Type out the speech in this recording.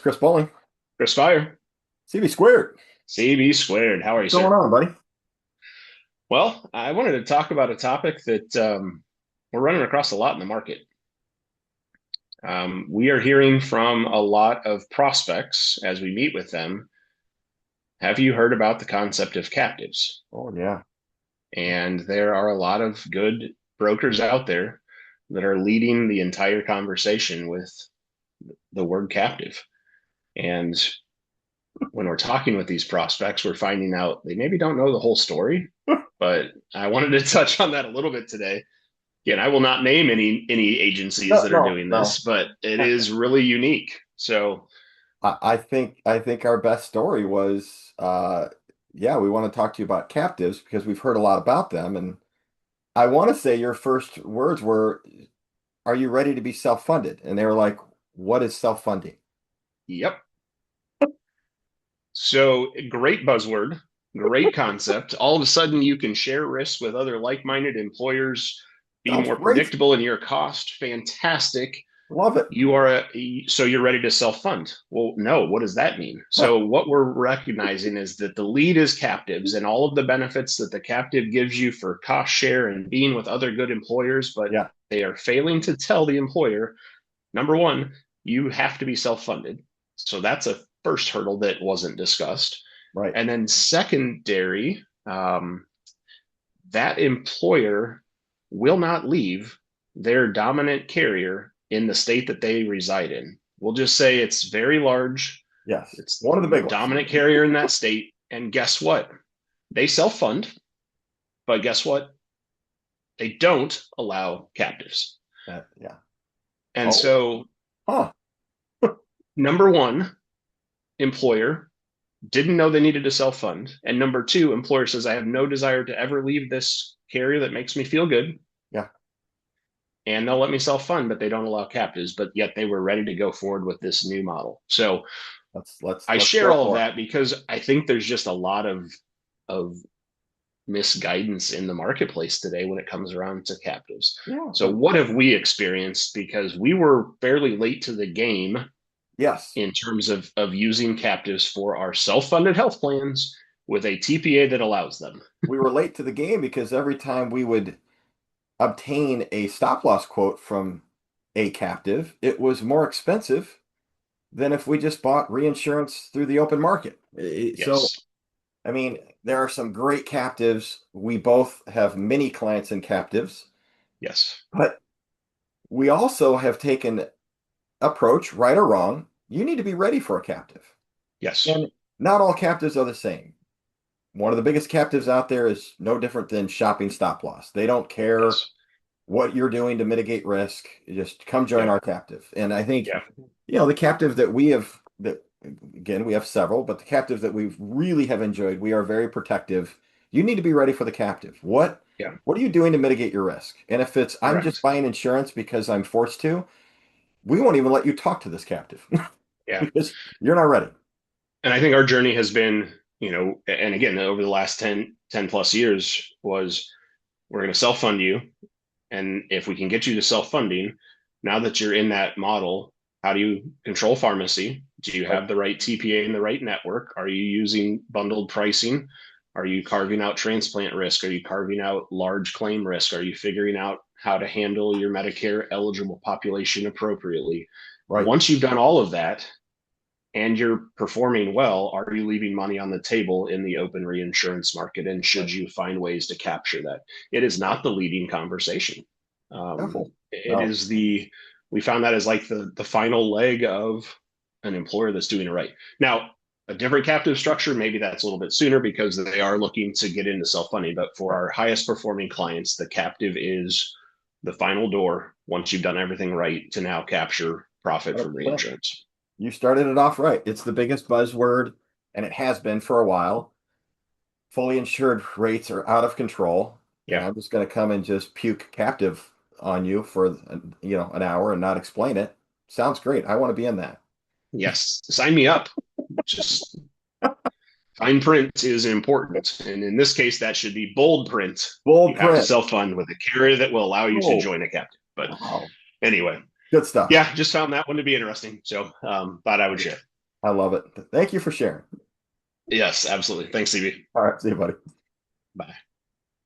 Chris Bowling. Chris Fire, CB squared. CB squared. How are you, What's going sir? on, buddy? Well, I wanted to talk about a topic that we're running across a lot in the market. We are hearing from a lot of prospects as we meet with them. Have you heard about the concept of captives? Oh, yeah. And there are a lot of good brokers out there that are leading the entire conversation with the word captive. And when we're talking with these prospects, we're finding out they maybe don't know the whole story. But I wanted to touch on that a little bit today. Again, I will not name any agencies No, that are no, doing no. this, but it is really unique. So I think our best story was yeah, we want to talk to you about captives because we've heard a lot about them. And I want to say your first words were, "Are you ready to be self-funded?" And they were like, "What is self-funding?" yep. So great buzzword, great concept. All of a sudden you can share risks with other like-minded employers, be Sounds more great. predictable in your cost. Fantastic. Love it. So you're ready to self-fund. Well, no, what does that mean? So what we're recognizing is that the lead is captives and all of the benefits that the captive gives you for cost share and being with other good employers, but Yeah, they are failing to tell the employer, number one, you have to be self-funded. So that's a first hurdle that wasn't discussed. right. And then secondary, that employer will not leave their dominant carrier in the state that they reside in. We'll just say it's very large. Yes. It's One of the the big ones. dominant carrier in that state. And guess what? They self fund, but guess what? They don't allow captives. Yeah. And Oh, so, huh. number one, employer didn't know they needed to self fund. And number two, employer says, I have no desire to ever leave this carrier that makes me feel good. Yeah. And they'll let me self fund, but they don't allow captives. But yet they were ready to go forward with this new model. So I Let's share go all of for it. that because I think there's just a lot of misguidance in the marketplace today when it comes around to captives. Yeah. So what have we experienced? Because we were fairly late to the game Yes. in terms of using captives for our self-funded health plans with a TPA that allows them. We were late to the game because every time we would obtain a stop loss quote from a captive, it was more expensive than if we just bought reinsurance through the open market. So, Yes. I mean, there are some great captives. We both have many clients in captives, Yes. but we also have taken approach, right or wrong, you need to be ready for a captive. Yes. And not all captives are the same. One of the biggest captives out there is no different than shopping stop loss. They don't care Yes. what you're doing to mitigate risk. Just come join Yep. our captive. And I think, Yeah. the captive that we have, that again, we have several, but the captive that we really have enjoyed, we are very protective. You need to be ready for the captive. Yeah. What are you doing to mitigate your risk? And if it's I'm just Correct. buying insurance because I'm forced to, we won't even let you talk to this captive Yeah. because you're not ready. And I think our journey has been, and again, over the last 10 plus years was we're going to self fund you. And if we can get you to self funding, now that you're in that model, how do you control pharmacy? Do you Right. have the right TPA and the right network? Are you using bundled pricing? Are you carving out transplant risk? Are you carving out large claim risk? Are you figuring out how to handle your Medicare eligible population appropriately? Right. Once you've done all of that, and you're performing well, are you leaving money on the table in the open reinsurance market? And should Right. you find ways to capture that? It is not the leading conversation. No. It No. is we found that as like the final leg of an employer that's doing it right. Now, a different captive structure, maybe that's a little bit sooner because they are looking to get into self funding. But for Right. our highest performing clients, the captive is the final door once you've done everything right to now capture profit from 100%. reinsurance. You started it off right. It's the biggest buzzword, and it has been for a while. Fully insured rates are out of control, and Yeah. I'm just going to come and just puke captive on you for an hour and not explain it. Sounds great. I want to be in that. Yes, sign me up. Just fine print is important. And in this case, that should be bold print. Bold You have to print. self fund with a carrier that will allow you to Oh, join a captive. But wow. anyway, Good stuff. yeah, just found that one to be interesting. So thought I would share. I love it. Thank you for sharing. Yes, absolutely. Thanks, CB. All right, see you, buddy. Bye.